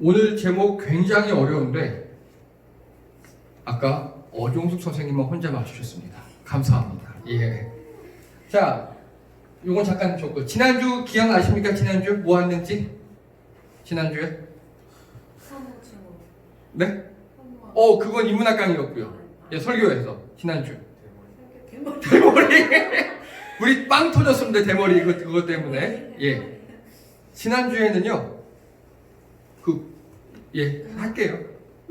오늘 제목 굉장히 어려운데 아까 어종숙 선생님만 혼자 맞추셨습니다. 감사합니다. 예. 자, 요건 잠깐 줬고 지난주 기억나십니까? 지난주 뭐 했는지? 지난주에? 네? 그건 인문학 강의였고요. 예, 설교에서 지난주. 대머리. 우리 빵 터졌습니다. 대머리 그것 때문에. 예. 지난주에는요. 할게요.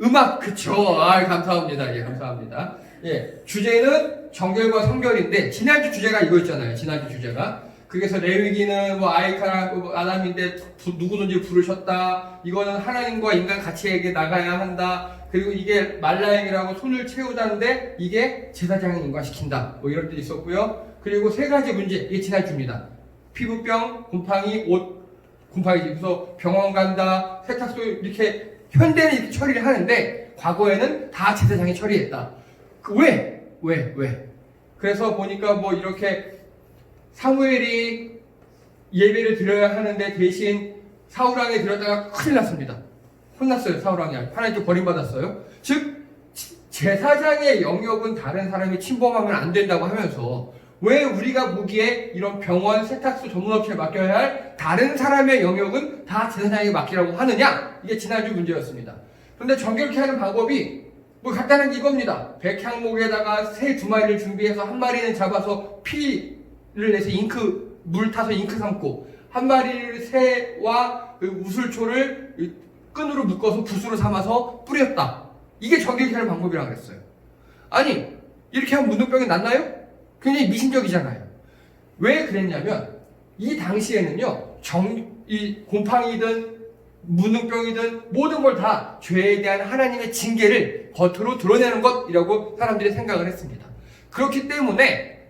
음악, 그쵸. 감사합니다. 예, 감사합니다. 예, 주제는 정결과 성결인데, 지난주 주제가 이거였잖아요. 지난주 주제가. 그래서 레위기는 뭐 아이카나 아담인데 누구든지 부르셨다. 이거는 하나님과 인간 같이 나가야 한다. 그리고 이게 말라행이라고 손을 채우자는데, 이게 제사장을 인과시킨다. 뭐 이런 뜻이 있었고요. 그리고 세 가지 문제, 이게 지난주입니다. 피부병, 곰팡이, 곰팡이 집에서 병원 간다, 세탁소 이렇게 현대는 이렇게 처리를 하는데 과거에는 다 제사장이 처리했다. 왜? 그래서 보니까 뭐 이렇게 사무엘이 예배를 드려야 하는데 대신 사울왕에 드렸다가 큰일 났습니다. 혼났어요. 사울왕이 하나님께 버림받았어요. 즉 제사장의 영역은 다른 사람이 침범하면 안 된다고 하면서 왜 우리가 보기에 이런 병원, 세탁소 전문업체에 맡겨야 할 다른 사람의 영역은 다 제사장에게 맡기라고 하느냐? 이게 지난주 문제였습니다. 그런데 정결케 하는 방법이 뭐 간단한 게 이겁니다. 백향목에다가 새 2마리를 준비해서 한 마리는 잡아서 피를 내서 물 타서 잉크 삼고 한 마리를 새와 우슬초를 끈으로 묶어서 붓으로 삼아서 뿌렸다. 이게 정결케 하는 방법이라고 그랬어요. 아니, 이렇게 하면 문둥병이 낫나요? 굉장히 미신적이잖아요. 왜 그랬냐면 이 당시에는요, 이 곰팡이든 문둥병이든 모든 걸 다 죄에 대한 하나님의 징계를 겉으로 드러내는 것이라고 사람들이 생각을 했습니다. 그렇기 때문에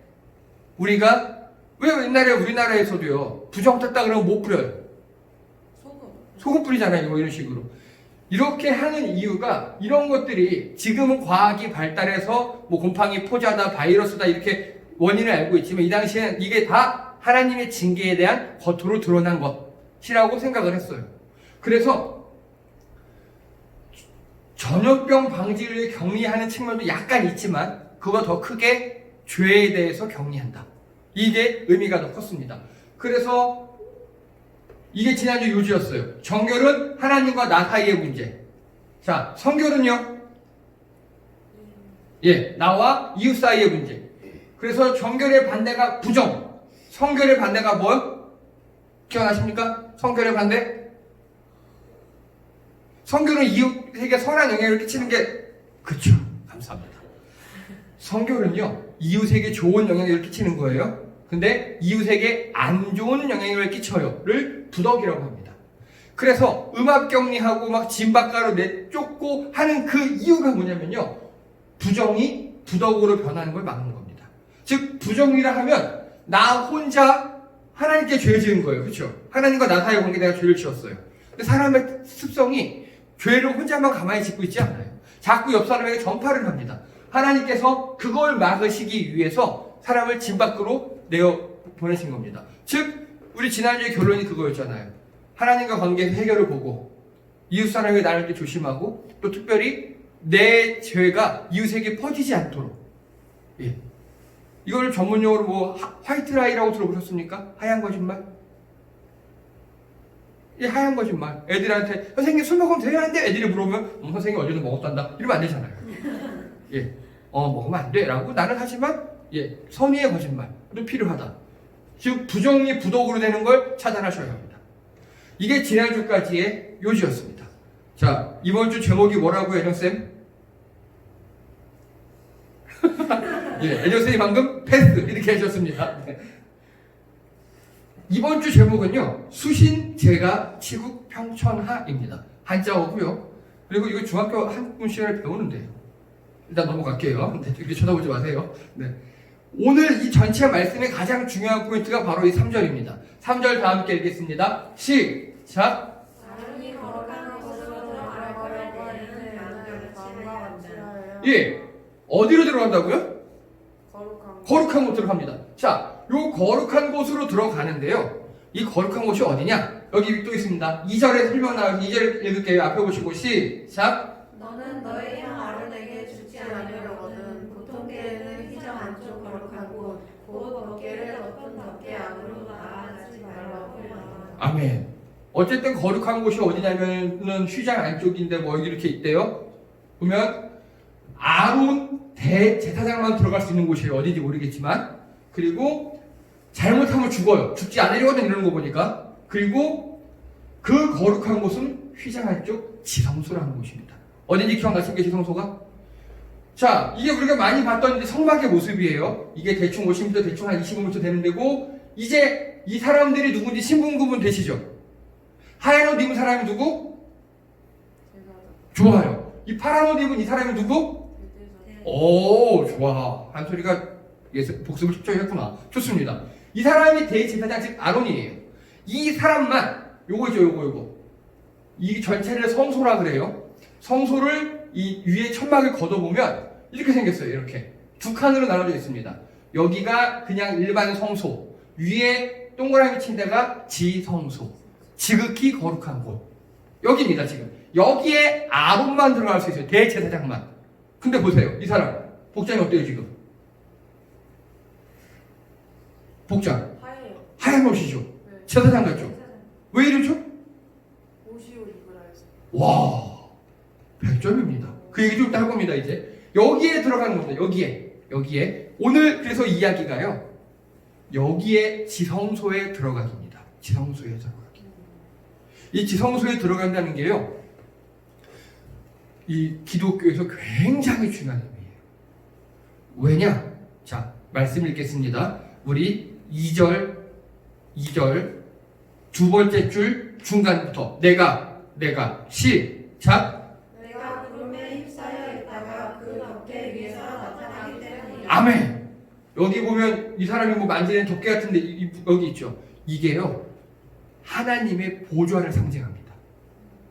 우리가 왜 옛날에 우리나라에서도요, 부정 탔다 그러면 못 뿌려요. 소금 뿌리잖아요. 뭐 이런 식으로. 이렇게 하는 이유가 이런 것들이 지금은 과학이 발달해서 뭐 곰팡이 포자다, 바이러스다 이렇게 원인을 알고 있지만 이 당시에는 이게 다 하나님의 징계에 대한 겉으로 드러난 것이라고 생각을 했어요. 그래서 전염병 방지를 격리하는 측면도 약간 있지만 그보다 더 크게 죄에 대해서 격리한다. 이게 의미가 더 컸습니다. 그래서 이게 지난주 요지였어요. 정결은 하나님과 나 사이의 문제. 자, 성결은요? 나와 이웃 사이의 문제. 그래서 정결의 반대가 부정. 성결의 반대가 뭐요? 기억나십니까? 성결의 반대? 성결은 이웃에게 선한 영향을 끼치는 게, 그쵸. 감사합니다. 성결은요, 이웃에게 좋은 영향을 끼치는 거예요. 근데 이웃에게 안 좋은 영향을 끼쳐요를 부덕이라고 합니다. 그래서 음압격리하고 막 진박가로 내쫓고 하는 그 이유가 뭐냐면요, 부정이 부덕으로 변하는 걸 막는 겁니다. 즉 부정이라 하면 나 혼자 하나님께 죄를 지은 거예요. 그렇죠? 하나님과 나 사이의 관계에 내가 죄를 지었어요. 근데 사람의 습성이 죄를 혼자만 가만히 짓고 있지 않아요. 자꾸 옆 사람에게 전파를 합니다. 하나님께서 그걸 막으시기 위해서 사람을 진 밖으로 내어 보내신 겁니다. 즉 우리 지난주에 결론이 그거였잖아요. 하나님과 관계에서 해결을 보고 이웃 사람에게 나눌 때 조심하고 또 특별히 내 죄가 이웃에게 퍼지지 않도록. 이걸 전문용어로 뭐 화이트라이라고 들어보셨습니까? 하얀 거짓말? 하얀 거짓말. 애들한테 선생님 술 먹으면 되는데 애들이 물어보면 선생님 어제도 먹었단다. 이러면 안 되잖아요. 먹으면 안 돼 라고 나는 하지만 선의의 거짓말도 필요하다. 즉 부정이 부덕으로 되는 걸 차단하셔야 합니다. 이게 지난주까지의 요지였습니다. 자, 이번 주 제목이 뭐라고요, 애정쌤? 애정쌤이 방금 패스 이렇게 하셨습니다. 이번 주 제목은요, 수신 제가 치국 평천하입니다. 한자어고요. 그리고 이거 중학교 한문 시간을 배우는데요. 일단 넘어갈게요. 이렇게 쳐다보지 마세요. 오늘 이 전체 말씀의 가장 중요한 포인트가 바로 이 3절입니다. 3절 다 함께 읽겠습니다. 시작. 어디로 들어간다고요? 거룩한 곳으로 갑니다. 자, 요 거룩한 곳으로 들어가는데요. 이 거룩한 곳이 어디냐? 여기 또 있습니다. 2절에 설명 나와서 2절 읽을게요. 앞에 보시고 시작. 너는 너의 형 아론에게 주지 않으려거든. 보통 계례는 휘장 안쪽 거룩한 곳, 곧 덮개를 덮은 덮개 안으로 나아가지 말라고 하라. 아멘. 어쨌든 거룩한 곳이 어디냐면은 휘장 안쪽인데 뭐 이렇게 있대요. 보면 아론 대제사장만 들어갈 수 있는 곳이에요. 어딘지 모르겠지만. 그리고 잘못하면 죽어요. 죽지 않으려거든 이러는 거 보니까. 그리고 그 거룩한 곳은 휘장 안쪽 지성소라는 곳입니다. 어딘지 기억나십니까? 지성소가? 자, 이게 우리가 많이 봤던 이제 성막의 모습이에요. 이게 대충 50m, 대충 한 25m 되는 데고, 이제 이 사람들이 누군지 신분구분 되시죠? 하얀 옷 입은 사람이 누구? 좋아요. 이 파란 옷 입은 이 사람이 누구? 오, 좋아. 한 소리가 복습을 촉촉히 했구나. 좋습니다. 이 사람이 대제사장, 즉 아론이에요. 이 사람만, 요거죠, 요거. 이 전체를 성소라 그래요. 성소를 이 위에 천막을 걷어보면 이렇게 생겼어요. 이렇게 두 칸으로 나눠져 있습니다. 여기가 그냥 일반 성소, 위에 동그라미 친 데가 지성소, 지극히 거룩한 곳. 여기입니다. 지금 여기에 아론만 들어갈 수 있어요. 대제사장만. 근데 보세요, 이 사람 복장이 어때요? 지금 복장 하얀 옷이죠. 네. 제사장 같죠? 왜 이러죠? 옷이 옷 입으라 해서. 와, 100점입니다. 그 얘기 좀 이따 할 겁니다. 이제 여기에 들어가는 겁니다. 여기에 오늘 그래서 이야기가요, 여기에 지성소에 들어가기입니다. 지성소에 들어가기. 이 지성소에 들어간다는 게요, 이 기독교에서 굉장히 중요한 의미예요. 왜냐? 자, 말씀 읽겠습니다. 우리 2절 두 번째 줄 중간부터 내가 시작. 내가 구름에 휩싸여 있다가 그 덮개 위에서 나타나기 때문이다. 아멘. 여기 보면 이 사람이 뭐 만지는 덮개 같은데 여기 있죠. 이게요, 하나님의 보좌를 상징합니다.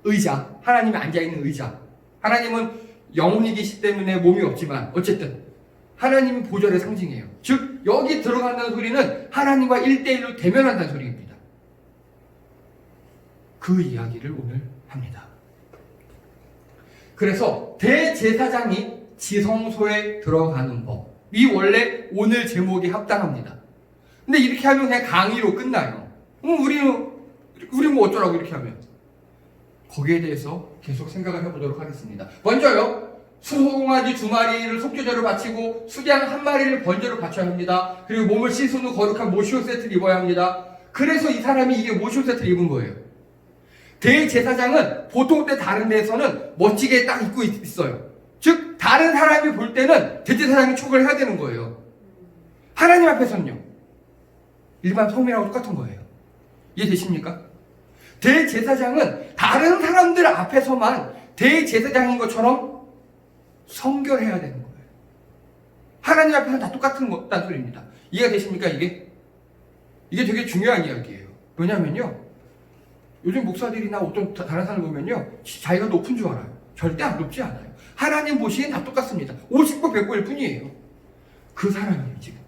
의자, 하나님이 앉아있는 의자. 하나님은 영혼이 계시기 때문에 몸이 없지만 어쨌든 하나님의 보좌를 상징해요. 즉 여기 들어간다는 소리는 하나님과 1대1로 대면한다는 소리입니다. 그 이야기를 오늘 합니다. 그래서 대제사장이 지성소에 들어가는 법이 원래 오늘 제목에 합당합니다. 근데 이렇게 하면 그냥 강의로 끝나요. 우리 뭐 어쩌라고 이렇게 하면. 거기에 대해서 계속 생각을 해보도록 하겠습니다. 먼저요, 수송아지 2마리를 속죄제로 바치고 수양 1마리를 번제로 바쳐야 합니다. 그리고 몸을 씻은 후 거룩한 모시옷 세트를 입어야 합니다. 그래서 이 사람이 이게 모시옷 세트를 입은 거예요. 대제사장은 보통 때 다른 데서는 멋지게 딱 입고 있어요. 즉 다른 사람이 볼 때는 대제사장이 촉을 해야 되는 거예요. 하나님 앞에서는요, 일반 소민하고 똑같은 거예요. 이해되십니까? 대제사장은 다른 사람들 앞에서만 대제사장인 것처럼 성결해야 되는 거예요. 하나님 앞에서는 다 똑같은 소리입니다. 이해가 되십니까? 이게 되게 중요한 이야기예요. 왜냐면요, 요즘 목사들이나 어떤 다른 사람을 보면요, 자기가 높은 줄 알아요. 절대 안 높지 않아요. 하나님 보시기엔 다 똑같습니다. 50고 100고일 뿐이에요. 그 사람이에요. 지금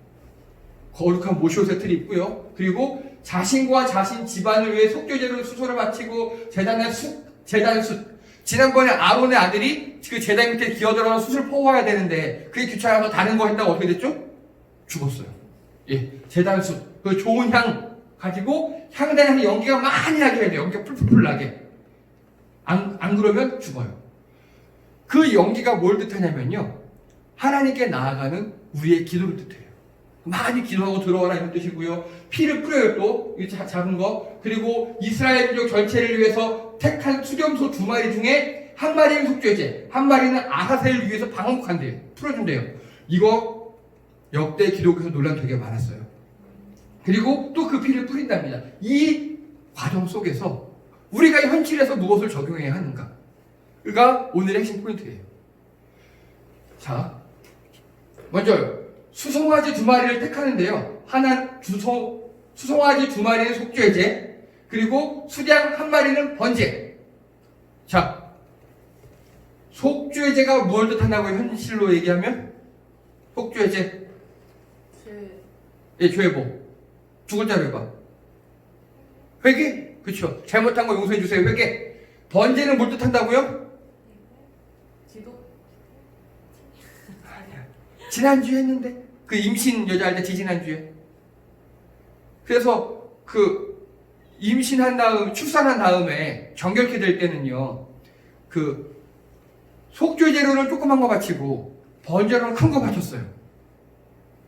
거룩한 모시옷 세트를 입고요, 그리고 자신과 자신 집안을 위해 속죄제로 수소를 바치고 제단숯. 지난번에 아론의 아들이 그 제단 밑에 기어들어서 숯을 퍼와야 되는데 그게 귀찮아서 다른 거 했다가 어떻게 됐죠? 죽었어요. 예, 제단숯. 그 좋은 향 가지고 향단에서 연기가 많이 나게 해야 돼요. 연기가 풀풀 나게. 안 그러면 죽어요. 그 연기가 뭘 뜻하냐면요, 하나님께 나아가는 우리의 기도를 뜻해요. 많이 기도하고 들어와라 이런 뜻이고요. 피를 뿌려요. 또 작은 거. 그리고 이스라엘 민족 전체를 위해서 택한 수렴소 2마리 중에 1마리는 속죄제, 1마리는 아하셀을 위해서 방목한대요. 풀어준대요. 이거 역대 기독교에서 논란 되게 많았어요. 그리고 또 그 피를 뿌린답니다. 이 과정 속에서 우리가 현실에서 무엇을 적용해야 하는가가 오늘의 핵심 포인트예요. 자, 먼저 수송아지 2마리를 택하는데요. 수송아지 2마리는 속죄제, 그리고 수양 1마리는 번제. 자, 속죄제가 무엇을 뜻한다고 현실로 얘기하면? 속죄제. 예, 죄보. 두 글자로 해봐. 회개? 그렇죠. 잘못한 거 용서해 주세요. 회개. 번제는 뭘 뜻한다고요? 지도? 아니야. 지난주에 했는데 그 임신 여자 할 때 지지난주에. 그래서 그 임신한 다음 출산한 다음에 정결케 될 때는요. 그 속죄 제로는 조그만 거 바치고 번제로는 큰 거 바쳤어요.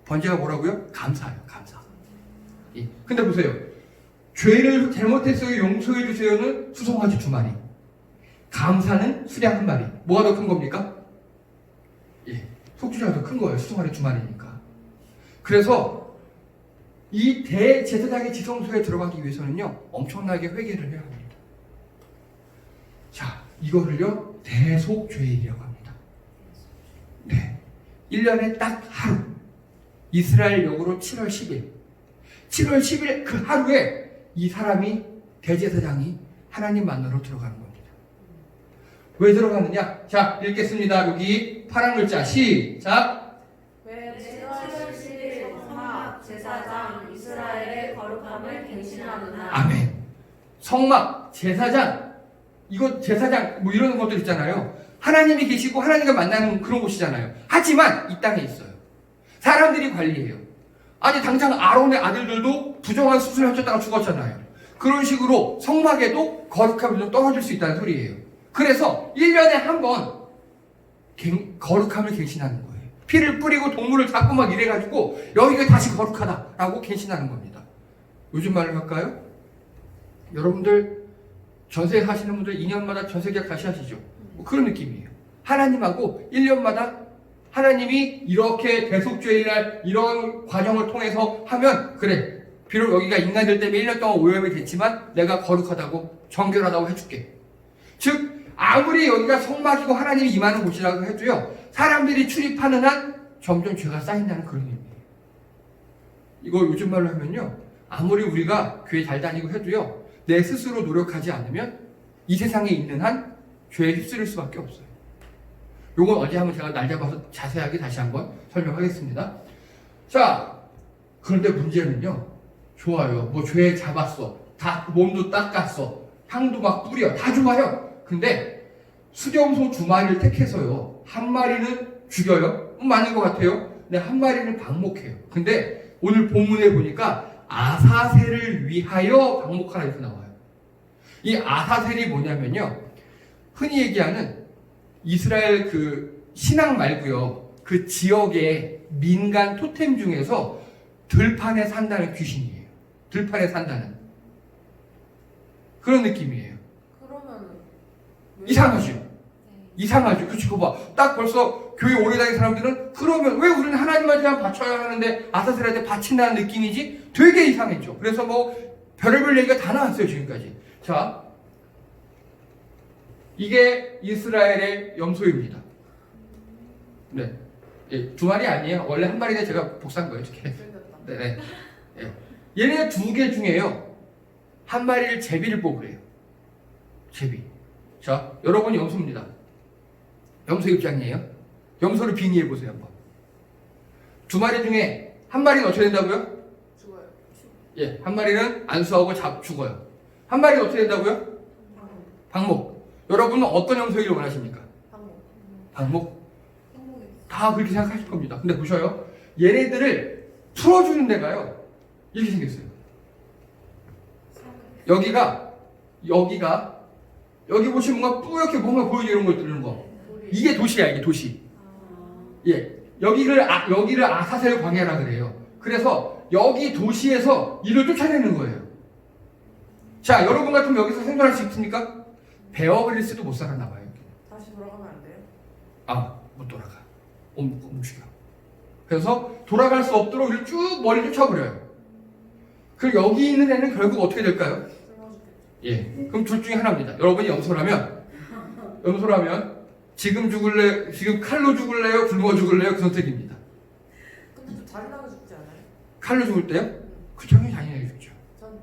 번제가 뭐라고요? 감사예요. 감사. 예. 근데 보세요. 죄를 잘못했어요. 용서해 주세요는 수송아지 2마리. 감사는 수량 1마리. 뭐가 더 큰 겁니까? 예. 속죄가 더 큰 거예요. 수송아지 2마리니까. 그래서 이 대제사장의 지성소에 들어가기 위해서는요. 엄청나게 회개를 해야 합니다. 자, 이거를요. 대속죄일이라고 합니다. 네. 1년에 딱 하루. 이스라엘 역으로 7월 10일. 7월 10일 그 하루에 이 사람이 대제사장이 하나님 만나러 들어가는 겁니다. 왜 들어가느냐? 자, 읽겠습니다. 여기 파란 글자 시작. 왜 7월 10일 성막 제사장 이스라엘의 거룩함을 갱신하느냐. 아멘. 성막 제사장 이거 제사장 뭐 이런 것들 있잖아요. 하나님이 계시고 하나님과 만나는 그런 곳이잖아요. 하지만 이 땅에 있어요. 사람들이 관리해요. 아니 당장 아론의 아들들도 부정한 수술을 하셨다가 죽었잖아요. 그런 식으로 성막에도 거룩함이 좀 떨어질 수 있다는 소리예요. 그래서 1년에 한 번 거룩함을 갱신하는 거예요. 피를 뿌리고 동물을 잡고 막 이래가지고 여기가 다시 거룩하다라고 갱신하는 겁니다. 요즘 말로 할까요? 여러분들 전세 하시는 분들 2년마다 전세 계약 다시 하시죠. 뭐 그런 느낌이에요. 하나님하고 1년마다 하나님이 이렇게 대속죄일날 이런 과정을 통해서 하면 그래 비록 여기가 인간들 때문에 1년 동안 오염이 됐지만 내가 거룩하다고 정결하다고 해줄게. 즉 아무리 여기가 성막이고 하나님이 임하는 곳이라고 해도요 사람들이 출입하는 한 점점 죄가 쌓인다는 그런 의미예요. 이거 요즘 말로 하면요 아무리 우리가 교회 잘 다니고 해도요 내 스스로 노력하지 않으면 이 세상에 있는 한 죄에 휩쓸릴 수밖에 없어요. 요건 어제 한번 제가 날 잡아서 자세하게 다시 한번 설명하겠습니다. 자, 그런데 문제는요. 좋아요. 뭐 죄 잡았어. 다 몸도 닦았어. 향도 막 뿌려. 다 좋아요. 근데 수렴소 2마리를 택해서요. 1마리는 죽여요. 맞는 것 같아요. 근데 1마리는 방목해요. 근데 오늘 본문에 보니까 아사셀을 위하여 방목하라 이렇게 나와요. 이 아사셀이 뭐냐면요. 흔히 얘기하는 이스라엘 그 신앙 말고요. 그 지역의 민간 토템 중에서 들판에 산다는 귀신이에요. 들판에 산다는 그런 느낌이에요. 그러면은 이상하죠? 이상하죠? 그치, 그거 봐. 딱 벌써 교회 오래 다닌 사람들은 그러면 왜 우리는 하나님한테만 바쳐야 하는데 아사셀한테 바친다는 느낌이지? 되게 이상했죠. 그래서 뭐 별의별 얘기가 다 나왔어요, 지금까지. 자, 이게 이스라엘의 염소입니다. 네. 예, 2마리 아니에요. 원래 1마리인데 제가 복사한 거예요, 이렇게. 네. 예. 얘네 2개 중에요. 1마리를 제비를 뽑으래요. 제비. 자, 여러분이 염소입니다. 염소 입장이에요. 염소를 빙의해 보세요, 한번. 2마리 중에 1마리는 어떻게 된다고요? 죽어요. 예, 1마리는 안수하고 죽어요. 1마리는 어떻게 된다고요? 방목. 여러분은 어떤 염소이길 원하십니까? 방목? 다 그렇게 생각하실 겁니다. 근데 보셔요. 얘네들을 풀어주는 데가요. 이렇게 생겼어요. 여기 보시면 뭔가 뿌옇게 뭔가 보이죠, 이런 거 뜨는 거. 이게 도시야, 이게 도시. 예. 여기를 아사셀 광야라 그래요. 그래서 여기 도시에서 이를 쫓아내는 거예요. 자, 여러분 같으면 여기서 생존할 수 있습니까? 베어글리스도 못 살았나 봐요. 다시 돌아가면 안 돼요? 아, 못 돌아가. 움직여. 그래서 돌아갈 수 없도록 이를 쭉 멀리 쫓아버려요. 그럼 여기 있는 애는 결국 어떻게 될까요? 예. 그럼 둘 중에 하나입니다. 여러분이 염소라면 지금 죽을래, 지금 칼로 죽을래요? 굶어 죽을래요? 그 선택입니다. 근데 좀 잔인하게 죽지 않아요? 칼로 죽을 때요? 그 당연히 잔인하게 죽죠. 전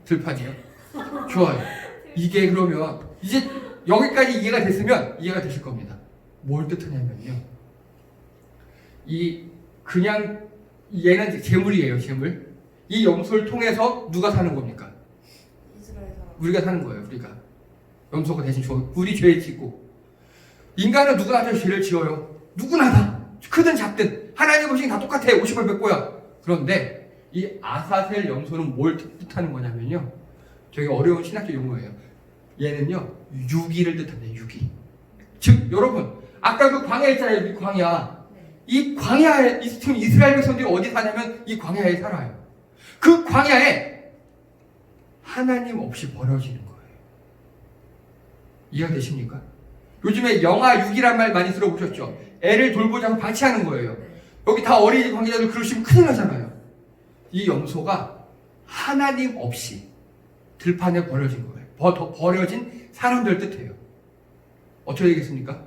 들판이에요. 들판이요? 좋아요. 이게 그러면 이제 여기까지 이해가 됐으면 이해가 되실 겁니다. 뭘 뜻하냐면요. 얘는 재물이에요, 재물. 이 염소를 통해서 누가 사는 겁니까? 우리가 사는 거예요. 우리가 염소가 대신 우리 죄를 짓고. 인간은 누구나 다 죄를 지어요. 누구나 다 크든 작든 하나님 음식이 다 똑같아요. 50을 100고야. 그런데 이 아사셀 염소는 뭘 뜻하는 거냐면요, 되게 어려운 신학적 용어예요. 얘는요 유기를 뜻합니다. 유기. 즉 여러분 아까 그 광야 있잖아요. 이 광야. 이 광야에 지금 이스라엘 백성들이 어디 사냐면 이 광야에 살아요. 그 광야에 하나님 없이 버려지는 거예요. 이해가 되십니까? 요즘에 영아 육이란 말 많이 들어보셨죠? 애를 돌보자고 방치하는 거예요. 여기 다 어린이 관계자들 그러시면 큰일 나잖아요. 이 염소가 하나님 없이 들판에 버려진 거예요. 버려진 사람들 뜻해요. 어떻게 되겠습니까?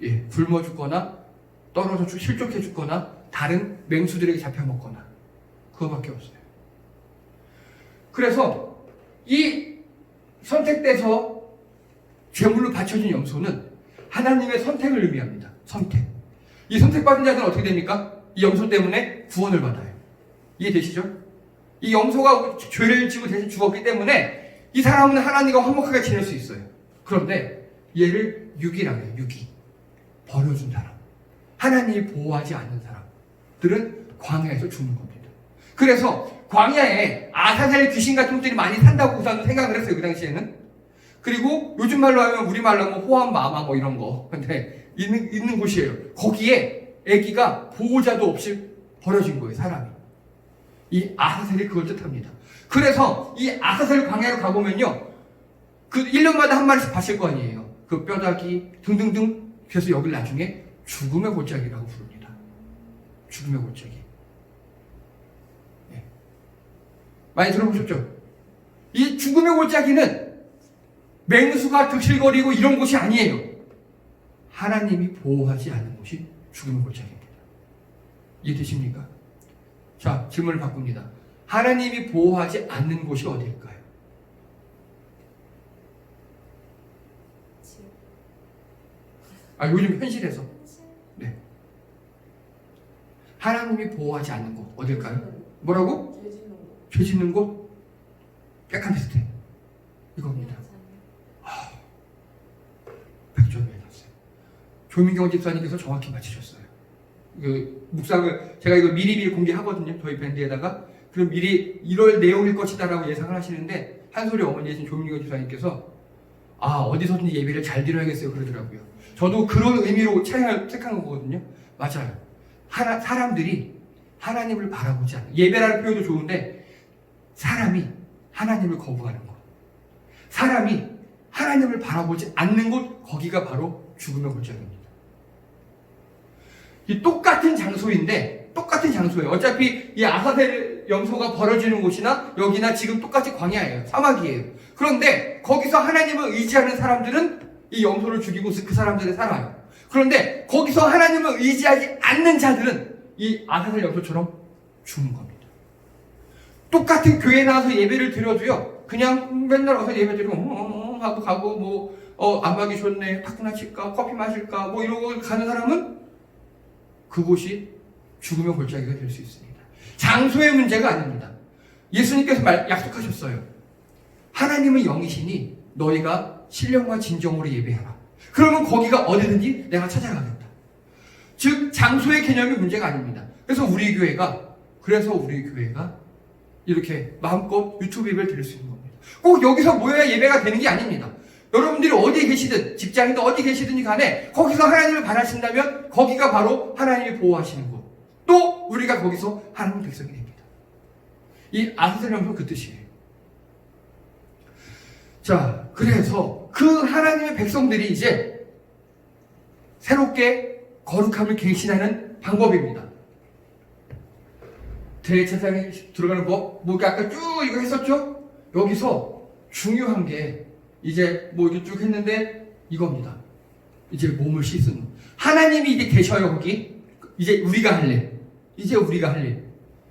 예, 굶어 죽거나 떨어져 실족해 죽거나 다른 맹수들에게 잡혀먹거나 그거밖에 없어요. 그래서 이 선택돼서 제물로 바쳐진 염소는 하나님의 선택을 의미합니다. 선택. 이 선택받은 자들은 어떻게 됩니까? 이 염소 때문에 구원을 받아요. 이해되시죠? 이 염소가 죄를 지고 대신 죽었기 때문에 이 사람은 하나님과 화목하게 지낼 수 있어요. 그런데 얘를 유기라고 해요. 유기. 버려준 사람. 하나님이 보호하지 않는 사람들은 광야에서 죽는 겁니다. 그래서 광야에 아사셀 귀신 같은 것들이 많이 산다고 우선 생각을 했어요. 그 당시에는. 그리고 요즘 말로 하면 우리말로 하면 호암 마마 뭐 이런 거. 근데 있는 곳이에요. 거기에 아기가 보호자도 없이 버려진 거예요. 사람이. 이 아사셀이 그걸 뜻합니다. 그래서 이 아사셀 광야로 가보면요, 그 1년마다 한 마리씩 봤을 거 아니에요. 그 뼈다귀 등등등. 그래서 여기를 나중에 죽음의 골짜기라고 부릅니다. 죽음의 골짜기. 네. 많이 들어보셨죠? 이 죽음의 골짜기는 맹수가 득실거리고 이런 곳이 아니에요. 하나님이 보호하지 않는 곳이 죽음의 골짜기입니다. 이해되십니까? 자, 질문을 바꿉니다. 하나님이 보호하지 않는 곳이 어디일까요? 요즘 현실에서. 네. 하나님이 보호하지 않는 곳 어딜까요? 뭐라고? 죄 짓는 곳? 약간 비슷해. 이겁니다. 100점에 났어요. 조민경 집사님께서 정확히 맞히셨어요. 묵상을 제가 이거 미리 공개하거든요. 저희 밴드에다가. 그럼 미리 이럴 내용일 것이다라고 예상을 하시는데 한솔이 어머니이신 조민경 집사님께서 어디서든지 예배를 잘 드려야겠어요 그러더라고요. 저도 그런 의미로 찬양을 택한 거거든요. 맞아요. 사람들이 하나님을 바라보지 않는, 예배라는 표현도 좋은데 사람이 하나님을 거부하는 것, 사람이 하나님을 바라보지 않는 곳, 거기가 바로 죽음의 골짜기입니다. 이 똑같은 장소인데, 똑같은 장소예요. 어차피 이 아사셀 염소가 버려지는 곳이나 여기나 지금 똑같이 광야예요. 사막이에요. 그런데 거기서 하나님을 의지하는 사람들은 이 염소를 죽이고 그 사람들이 살아요. 그런데 거기서 하나님을 의지하지 않는 자들은 이 아사셀 염소처럼 죽는 겁니다. 똑같은 교회에 나와서 예배를 드려도요, 그냥 맨날 와서 예배 드리고 하고 가고 안마기 좋네, 탁구나 칠까, 커피 마실까 이러고 가는 사람은 그곳이 죽음의 골짜기가 될 수 있습니다. 장소의 문제가 아닙니다. 예수님께서 약속하셨어요. 하나님은 영이시니 너희가 신령과 진정으로 예배하라. 그러면 거기가 어디든지 내가 찾아가겠다. 즉 장소의 개념이 문제가 아닙니다. 그래서 우리 교회가 이렇게 마음껏 유튜브 예배를 드릴 수 있는 겁니다. 꼭 여기서 모여야 예배가 되는 게 아닙니다. 여러분들이 어디 계시든 직장이든 어디 계시든지 간에 거기서 하나님을 바라신다면 거기가 바로 하나님이 보호하시는 곳. 또 우리가 거기서 하나님 백성이 됩니다. 이 아사셀 염소 그 뜻이에요. 자, 그래서 그 하나님의 백성들이 이제 새롭게 거룩함을 갱신하는 방법입니다. 대제사장에 들어가는 법, 아까 쭉 이거 했었죠? 여기서 중요한 게 이제 이렇게 쭉 했는데 이겁니다. 이제 몸을 씻는. 하나님이 이제 계셔요, 거기. 이제 우리가 할 일. 이제 우리가 할 일.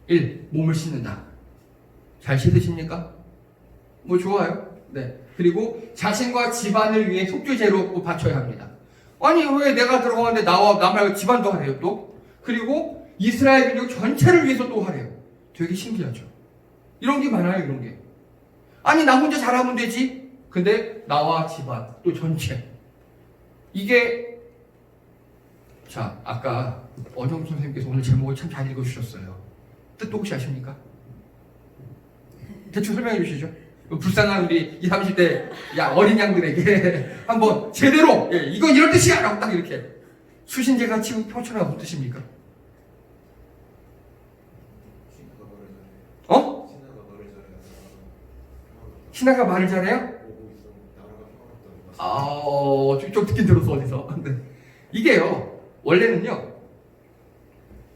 1. 몸을 씻는다. 잘 씻으십니까? 좋아요. 네. 그리고 자신과 집안을 위해 속죄제로 바쳐야 합니다. 아니, 왜 내가 들어가는데 나 말고 집안도 하래요, 또? 그리고 이스라엘 민족 전체를 위해서 또 하래요. 되게 신기하죠? 이런 게 많아요, 이런 게. 아니 나 혼자 잘하면 되지. 근데 나와 집안 또 전체 이게 자 아까 어정 선생님께서 오늘 제목을 참 잘 읽어주셨어요. 뜻도 혹시 아십니까? 대충 설명해 주시죠. 불쌍한 우리 20, 30대 어린 양들에게 한번 제대로 이건 이런 뜻이야 라고 딱 이렇게 수신제가 치고 평천하가 무슨 뜻입니까? 어? 신하가 말을 잘해요? 좀 듣긴 들었어 어디서. 네. 이게요 원래는요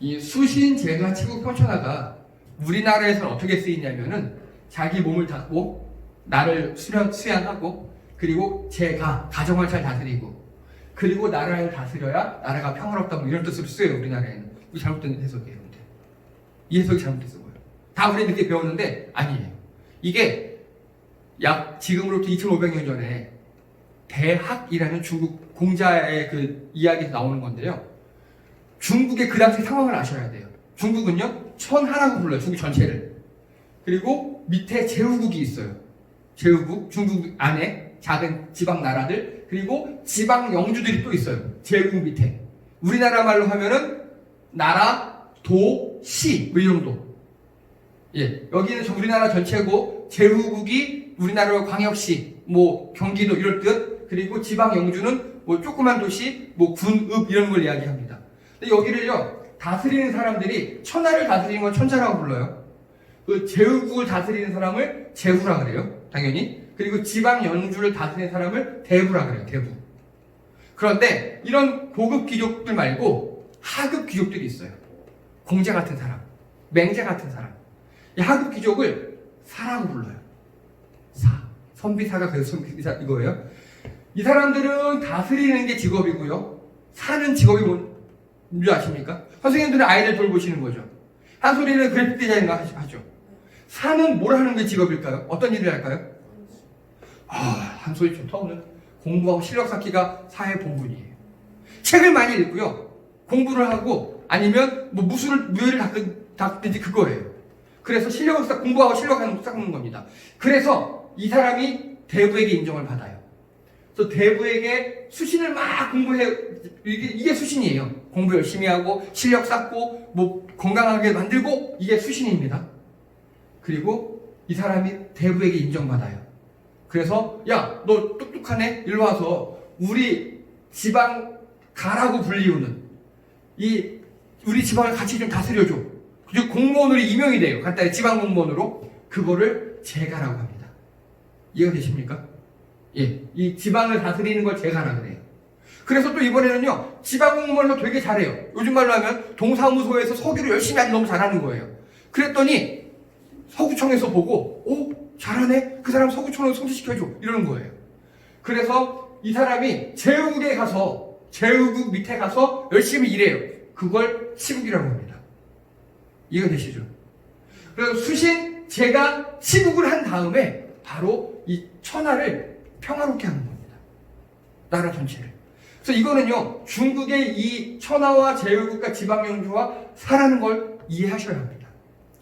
이 수신제가 치고 평천하가 우리나라에서는 어떻게 쓰이냐면은 자기 몸을 닦고 나를 수양하고 그리고 제가 가정을 잘 다스리고 그리고 나라를 다스려야 나라가 평화롭다 뭐 이런 뜻으로 쓰여요 우리나라에는. 이거 잘못된 해석이에요. 근데 이 해석이 잘못됐어 보여요. 다 우리 이렇게 배웠는데 아니에요. 이게 약 지금으로부터 2500년 전에 대학이라는 중국 공자의 그 이야기에서 나오는 건데요. 중국의 그 당시 상황을 아셔야 돼요. 중국은요 천하라고 불러요. 중국 전체를. 그리고 밑에 제후국이 있어요. 제후국, 중국 안에 작은 지방 나라들, 그리고 지방 영주들이 또 있어요. 제후국 밑에. 우리나라 말로 하면은 나라, 도, 시, 뭐 이 정도. 예, 여기는 우리나라 전체고 제후국이 우리나라 광역시, 뭐 경기도 이럴 뜻. 그리고 지방 영주는 뭐 조그만 도시, 뭐 군, 읍 이런 걸 이야기합니다. 근데 여기를요 다스리는 사람들이 천하를 다스리는 건 천자라고 불러요. 그 제후국을 다스리는 사람을 제후라 그래요. 당연히. 그리고 지방 영주를 다스리는 사람을 대부라 그래요. 대부. 그런데 이런 고급 귀족들 말고 하급 귀족들이 있어요. 공자 같은 사람, 맹자 같은 사람. 이 하급 귀족을 사라고 불러요. 사. 선비사가 그래서 선비사 이거예요. 이 사람들은 다스리는 게 직업이고요. 사는 직업이 뭔지 아십니까? 선생님들은 아이들 돌보시는 거죠. 한소리는 그래픽 디자인을 하죠. 사는 뭘 하는 게 직업일까요? 어떤 일을 할까요? 한소리 좋다. 오늘 공부하고 실력 쌓기가 사회 본분이에요. 책을 많이 읽고요. 공부를 하고 아니면 뭐 무예를 닦든지 그거예요. 그래서 실력을 공부하고 실력을 쌓는 겁니다. 그래서 이 사람이 대부에게 인정을 받아요. 그래서 대부에게 수신을 막 공부해. 이게 수신이에요. 공부 열심히 하고 실력 쌓고 뭐 건강하게 만들고 이게 수신입니다. 그리고 이 사람이 대부에게 인정받아요. 그래서 야, 너 똑똑하네? 일로 와서 우리 지방 가라고 불리우는 우리 지방을 같이 좀 다스려줘. 그리고 공무원으로 임명이 돼요. 간단히 지방 공무원으로. 그거를 제가라고 합니다. 이해가 되십니까? 예, 이 지방을 다스리는 걸 제가라 그래요. 그래서 또 이번에는요 지방 공무원에서 되게 잘해요. 요즘 말로 하면 동사무소에서 서기를 열심히 하지 너무 잘하는 거예요. 그랬더니 서구청에서 보고 잘하네? 그 사람 서구청으로 송치시켜줘 이러는 거예요. 그래서 이 사람이 제후국에 가서 제후국 밑에 가서 열심히 일해요. 그걸 시국이라고 합니다. 이해가 되시죠? 그래서 수신 제가 시국을 한 다음에 바로 이 천하를 평화롭게 하는 겁니다. 나라 전체를. 그래서 이거는요 중국의 이 천하와 제후국과 지방영주와 사라는 걸 이해하셔야 합니다.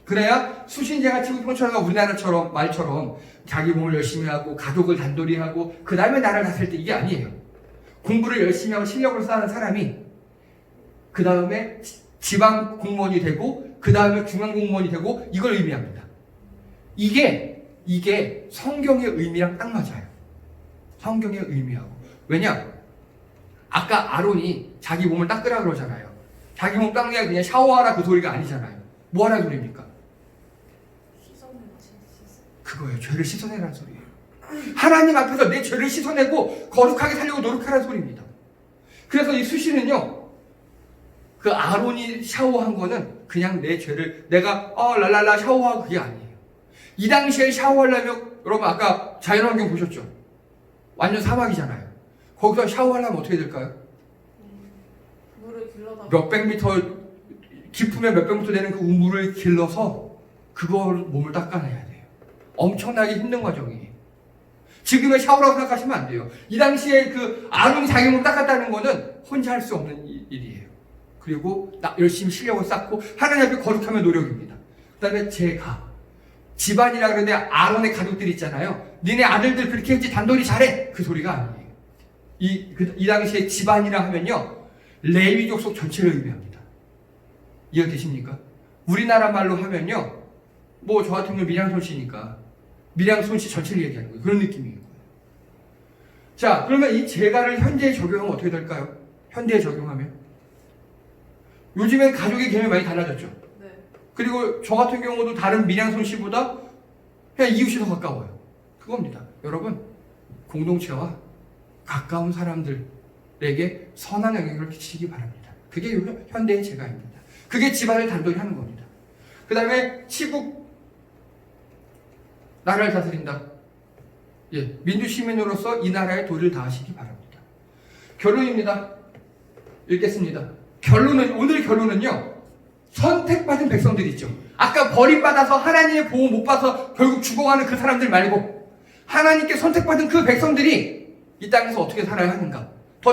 그래야 수신제가 치고 평천하가 우리나라처럼 말처럼 자기 몸을 열심히 하고 가족을 단돌이 하고 그 다음에 나라를 다스릴 때 이게 아니에요. 공부를 열심히 하고 실력을 쌓는 사람이 그 다음에 지방 공무원이 되고 그 다음에 중앙 공무원이 되고 이걸 의미합니다. 이게 성경의 의미랑 딱 맞아요. 성경의 의미하고. 왜냐? 아까 아론이 자기 몸을 닦으라 그러잖아요. 자기 몸 닦는 게 그냥 샤워하라 그 소리가 아니잖아요. 뭐 하라 소리입니까? 그거예요. 죄를 씻어내라는 소리예요. 하나님 앞에서 내 죄를 씻어내고 거룩하게 살려고 노력하라는 소리입니다. 그래서 이 수시는요, 그 아론이 샤워한 거는 그냥 내 죄를 내가 랄랄라 샤워하고 그게 아니에요. 이 당시에 샤워하려면 여러분 아까 자연환경 보셨죠? 완전 사막이잖아요. 거기서 샤워하려면 어떻게 될까요? 물을 길러다 몇백 미터 깊으면 몇백 미터 되는 그 우물을 길러서 그걸 몸을 닦아내야 돼요. 엄청나게 힘든 과정이에요. 지금의 샤워라고 생각하시면 안 돼요. 이 당시에 그 아론이 자기 몸을 닦았다는 거는 혼자 할 수 없는 일이에요. 그리고 열심히 실력을 쌓고 하나님 앞에 거룩하면 노력입니다. 그 다음에 집안이라 그러는데 아론의 가족들 있잖아요. 니네 아들들 그렇게 했지 단돌이 잘해. 그 소리가 아니에요. 이 당시에 집안이라 하면요. 레위 족속 전체를 의미합니다. 이해되십니까? 우리나라 말로 하면요. 뭐 저 같은 경우 밀양손 씨니까 밀양손 씨 전체를 얘기하는 거예요. 그런 느낌이에요. 자, 그러면 이 제가를 현대에 적용하면 어떻게 될까요? 현대에 적용하면 요즘엔 가족의 개념이 많이 달라졌죠. 네. 그리고 저 같은 경우도 다른 밀양손 씨보다 그냥 이웃이 더 가까워요. 그겁니다. 여러분, 공동체와 가까운 사람들에게 선한 영향을 끼치기 바랍니다. 그게 현대의 제가입니다. 그게 집안을 단독히 하는 겁니다. 그 다음에 치국, 나라를 다스린다. 예, 민주 시민으로서 이 나라의 도리를 다하시기 바랍니다. 결론입니다. 읽겠습니다. 오늘 결론은요, 선택받은 백성들 있죠. 아까 버림받아서 하나님의 보호 못 받아서 결국 죽어가는 그 사람들 말고, 하나님께 선택받은 그 백성들이 이 땅에서 어떻게 살아야 하는가. 더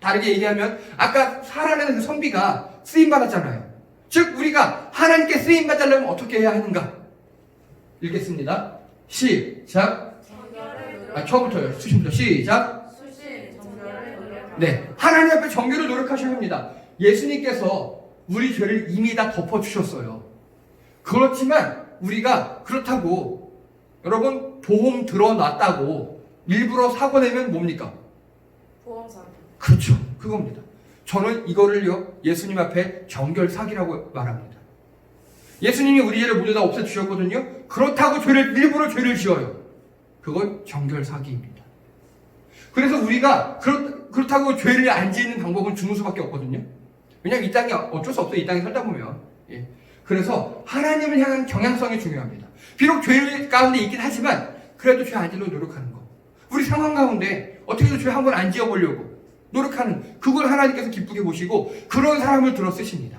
다르게 얘기하면, 아까 살아내는 그 선비가 쓰임받았잖아요. 즉, 우리가 하나님께 쓰임받으려면 어떻게 해야 하는가. 읽겠습니다. 시작. 처음부터요. 수신부터 시작. 정결을 노력. 네, 하나님 앞에 정결을 노력하셔야 합니다. 예수님께서 우리 죄를 이미 다 덮어주셨어요. 그렇지만 우리가 그렇다고 여러분 보험 들어놨다고 일부러 사고 내면 뭡니까? 보험 사기. 그렇죠. 그겁니다. 저는 이거를요 예수님 앞에 정결 사기라고 말합니다. 예수님이 우리 죄를 모두 다 없애주셨거든요. 그렇다고 일부러 죄를 지어요. 그건 정결 사기입니다. 그래서 우리가 그렇다고 죄를 안 짓는 방법은 죽는 수밖에 없거든요. 왜냐하면 이 땅에 어쩔 수 없어요. 이 땅에 살다 보면. 예. 그래서 하나님을 향한 경향성이 중요합니다. 비록 죄 가운데 있긴 하지만 그래도 죄 안 지려고 노력하는 거. 우리 상황 가운데 어떻게든 죄 한 번 안 지어보려고 노력하는 그걸 하나님께서 기쁘게 보시고 그런 사람을 들어 쓰십니다.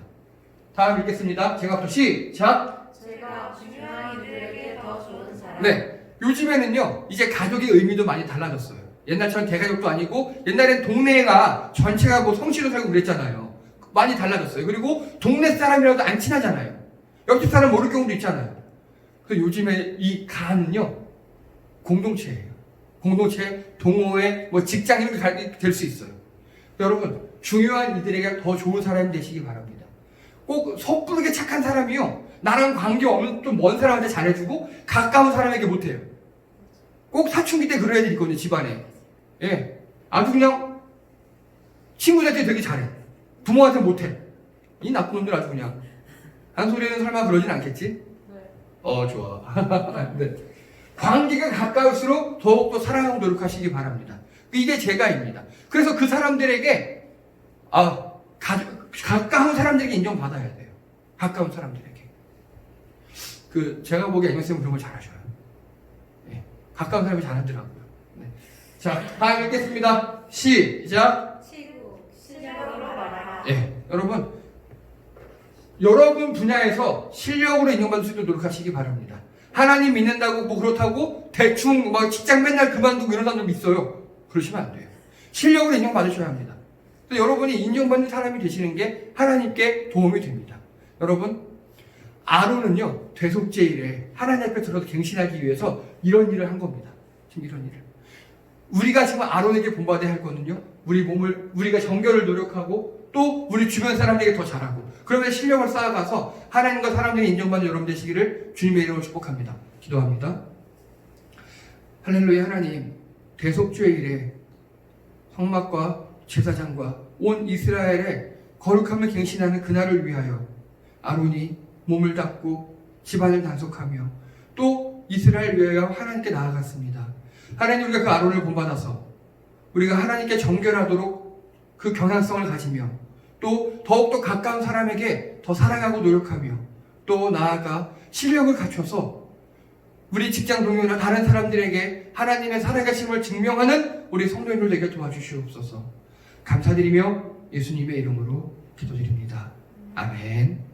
다음 읽겠습니다. 제가부터 시작. 제가 중요한 이들에게 더 좋은 사람. 네. 요즘에는요 이제 가족의 의미도 많이 달라졌어요. 옛날처럼 대가족도 아니고 옛날엔 동네가 전체가 뭐 성씨로 살고 그랬잖아요. 많이 달라졌어요. 그리고 동네 사람이라도 안 친하잖아요. 옆집 사람 모를 경우도 있잖아요. 그래서 요즘에 이 가는요 공동체예요. 공동체, 동호회, 뭐 직장 이런 게 될 수 있어요. 여러분 중요한 이들에게 더 좋은 사람이 되시기 바랍니다. 꼭 섣부르게 착한 사람이요 나랑 관계없는 좀 먼 사람한테 잘해주고 가까운 사람에게 못해요. 꼭 사춘기 때 그런 애들 있거든요. 집안에. 예, 아주 그냥 친구들한테 되게 잘해. 부모한테 못해. 이 나쁜 놈들 아주 그냥. 한 소리는 설마 그러진 않겠지? 네. 좋아. 네. 관계가 가까울수록 더욱더 사랑하고 노력하시기 바랍니다. 이게 제가입니다. 그래서 그 사람들에게 가까운 사람들에게 인정받아야 돼요. 가까운 사람들에게. 제가 보기에 앵쌤은 그런 걸 잘하셔요. 네. 가까운 사람이 잘하더라고요. 네. 자, 다음 읽겠습니다. 시작. 실력으로 말하라. 네. 여러분 분야에서 실력으로 인정받을 수 있도록 노력하시기 바랍니다. 하나님 믿는다고 뭐 그렇다고 대충 막 직장 맨날 그만두고 이런 사람들 있어요. 그러시면 안 돼요. 실력으로 인정받으셔야 합니다. 그래서 여러분이 인정받는 사람이 되시는 게 하나님께 도움이 됩니다. 여러분 아론은요 대속죄일에 하나님 앞에 들어서 갱신하기 위해서 이런 일을 한 겁니다. 지금 이런 일을 우리가 지금 아론에게 본받아야 할 거는요 우리가 정결을 노력하고 또 우리 주변 사람들에게 더 잘하고 그러면 실력을 쌓아가서 하나님과 사람들이 인정받는 여러분 되시기를 주님의 이름으로 축복합니다. 기도합니다. 할렐루야. 하나님 대속죄일에 성막과 제사장과 온 이스라엘의 거룩함을 갱신하는 그날을 위하여 아론이 몸을 닦고 집안을 단속하며 또 이스라엘 위하여 하나님께 나아갔습니다. 하나님 우리가 그 아론을 본받아서 우리가 하나님께 정결하도록 그 경향성을 가지며 또 더욱더 가까운 사람에게 더 사랑하고 노력하며 또 나아가 실력을 갖춰서 우리 직장 동료나 다른 사람들에게 하나님의 살아계심을 증명하는 우리 성도님들 되게 도와주시옵소서. 감사드리며 예수님의 이름으로 기도드립니다. 아멘.